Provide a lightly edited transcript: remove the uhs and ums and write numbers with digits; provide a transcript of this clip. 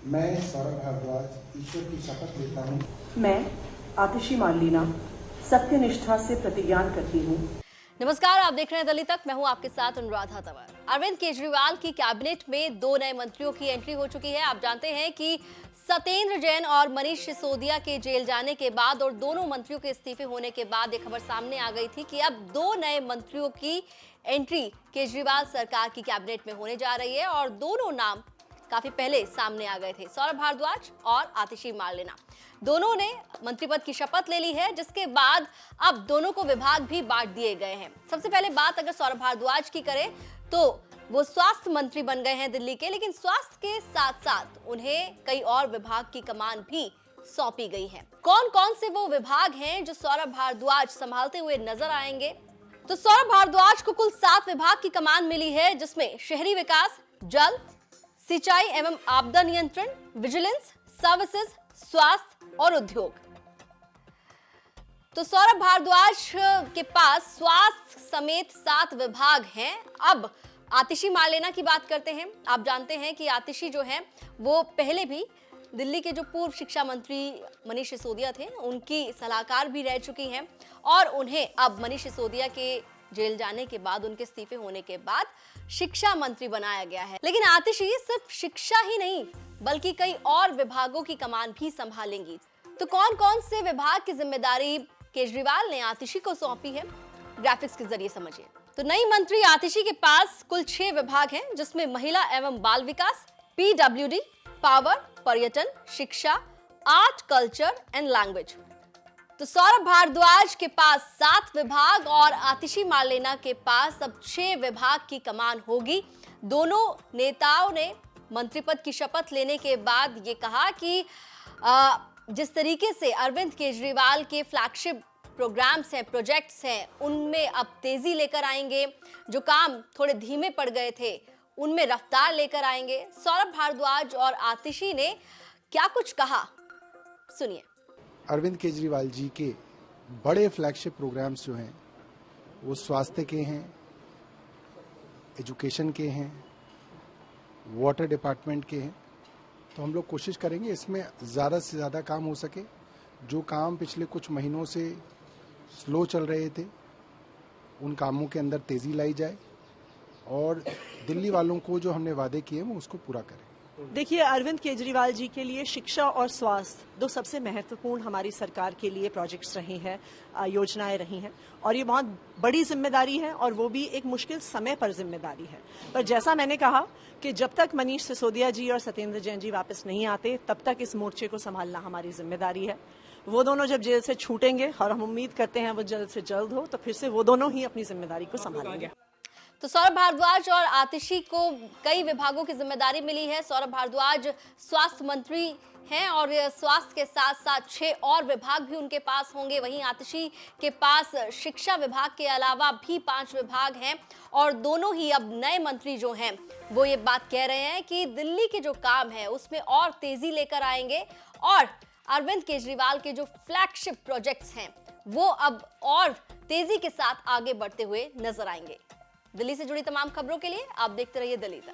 मैं सौरभ भारद्वाज ईश्वर की शपथ लेता हूँ। मैं आतिशी मार्लिना सत्यनिष्ठा से प्रतिज्ञान करती हूँ। नमस्कार, आप देख रहे हैं दिल्ली तक। मैं हूं आपके साथ अनुराधा तंवर। अरविंद केजरीवाल की कैबिनेट में 2 नए मंत्रियों की एंट्री हो चुकी है। आप जानते हैं कि सत्येंद्र जैन और मनीष सिसोदिया के जेल जाने के बाद और दोनों मंत्रियों के इस्तीफे होने के बाद ये खबर सामने आ गई थी कि अब 2 नए मंत्रियों की एंट्री केजरीवाल सरकार की कैबिनेट में होने जा रही है और दोनों नाम काफी पहले सामने आ गए थे, सौरभ भारद्वाज और आतिशी मार्लिना। दोनों ने मंत्री पद की शपथ ले ली है, जिसके बाद अब दोनों को विभाग भी बांट दिए गए हैं। सबसे पहले बात अगर सौरभ भारद्वाज की करें तो वो स्वास्थ्य मंत्री बन गए हैं दिल्ली के, लेकिन स्वास्थ्य के साथ साथ उन्हें कई और विभाग की कमान भी सौंपी गई है। कौन कौन से वो विभाग हैं जो सौरभ भारद्वाज संभालते हुए नजर आएंगे? तो सौरभ भारद्वाज को कुल 7 विभाग की कमान मिली है, जिसमें शहरी विकास, जल, सिंचाई एवं आपदा नियंत्रण, विजिलेंस, सर्विसेज, स्वास्थ्य और उद्योग। तो सौरभ भारद्वाज के पास स्वास्थ्य समेत 7 विभाग हैं। अब आतिशी मार्लिना की बात करते हैं। आप जानते हैं कि आतिशी जो है वो पहले भी दिल्ली के जो पूर्व शिक्षा मंत्री मनीष सिसोदिया थे उनकी सलाहकार भी रह चुकी हैं और उन्हें अब मनीष सिसोदिया के जेल जाने के बाद, उनके इस्तीफे होने के बाद शिक्षा मंत्री बनाया गया है। लेकिन आतिशी सिर्फ शिक्षा ही नहीं बल्कि कई और विभागों की कमान भी संभालेंगी। तो कौन कौन से विभाग की जिम्मेदारी केजरीवाल ने आतिशी को सौंपी है, ग्राफिक्स के जरिए समझिए। तो नई मंत्री आतिशी के पास कुल 6 विभाग हैं, जिसमें महिला एवं बाल विकास, पीडब्ल्यूडी, पावर, पर्यटन, शिक्षा, आर्ट, कल्चर एंड लैंग्वेज। तो सौरभ भारद्वाज के पास 7 विभाग और आतिशी मार्लिना के पास अब 6 विभाग की कमान होगी। दोनों नेताओं ने मंत्री पद की शपथ लेने के बाद ये कहा कि जिस तरीके से अरविंद केजरीवाल के फ्लैगशिप प्रोग्राम्स हैं, प्रोजेक्ट्स हैं, उनमें अब तेजी लेकर आएंगे। जो काम थोड़े धीमे पड़ गए थे उनमें रफ्तार लेकर आएंगे। सौरभ भारद्वाज और आतिशी ने क्या कुछ कहा, सुनिए। अरविंद केजरीवाल जी के बड़े फ्लैगशिप प्रोग्राम्स जो हैं वो स्वास्थ्य के हैं, एजुकेशन के हैं, वाटर डिपार्टमेंट के हैं। तो हम लोग कोशिश करेंगे इसमें ज़्यादा से ज़्यादा काम हो सके। जो काम पिछले कुछ महीनों से स्लो चल रहे थे उन कामों के अंदर तेज़ी लाई जाए और दिल्ली वालों को जो हमने वादे किए वो उसको पूरा करें। देखिए, अरविंद केजरीवाल जी के लिए शिक्षा और स्वास्थ्य 2 सबसे महत्वपूर्ण हमारी सरकार के लिए प्रोजेक्ट्स रहे हैं, योजनाएं रही हैं और ये बहुत बड़ी जिम्मेदारी है और वो भी एक मुश्किल समय पर जिम्मेदारी है। पर जैसा मैंने कहा कि जब तक मनीष सिसोदिया जी और सत्येंद्र जैन जी वापस नहीं आते तब तक इस मोर्चे को संभालना हमारी जिम्मेदारी है। वो दोनों जब जेल से छूटेंगे और हम उम्मीद करते हैं वो जल्द से जल्द हो, तो फिर से वो दोनों ही अपनी जिम्मेदारी को संभालेंगे। तो सौरभ भारद्वाज और आतिशी को कई विभागों की जिम्मेदारी मिली है। सौरभ भारद्वाज स्वास्थ्य मंत्री हैं और स्वास्थ्य के साथ साथ 6 और विभाग भी उनके पास होंगे। वहीं आतिशी के पास शिक्षा विभाग के अलावा भी 5 विभाग हैं और दोनों ही अब नए मंत्री जो हैं वो ये बात कह रहे हैं कि दिल्ली के जो काम है उसमें और तेजी लेकर आएंगे और अरविंद केजरीवाल के जो फ्लैगशिप प्रोजेक्ट्स हैं वो अब और तेजी के साथ आगे बढ़ते हुए नजर आएंगे। दिल्ली से जुड़ी तमाम खबरों के लिए आप देखते रहिए दिल्ली तक।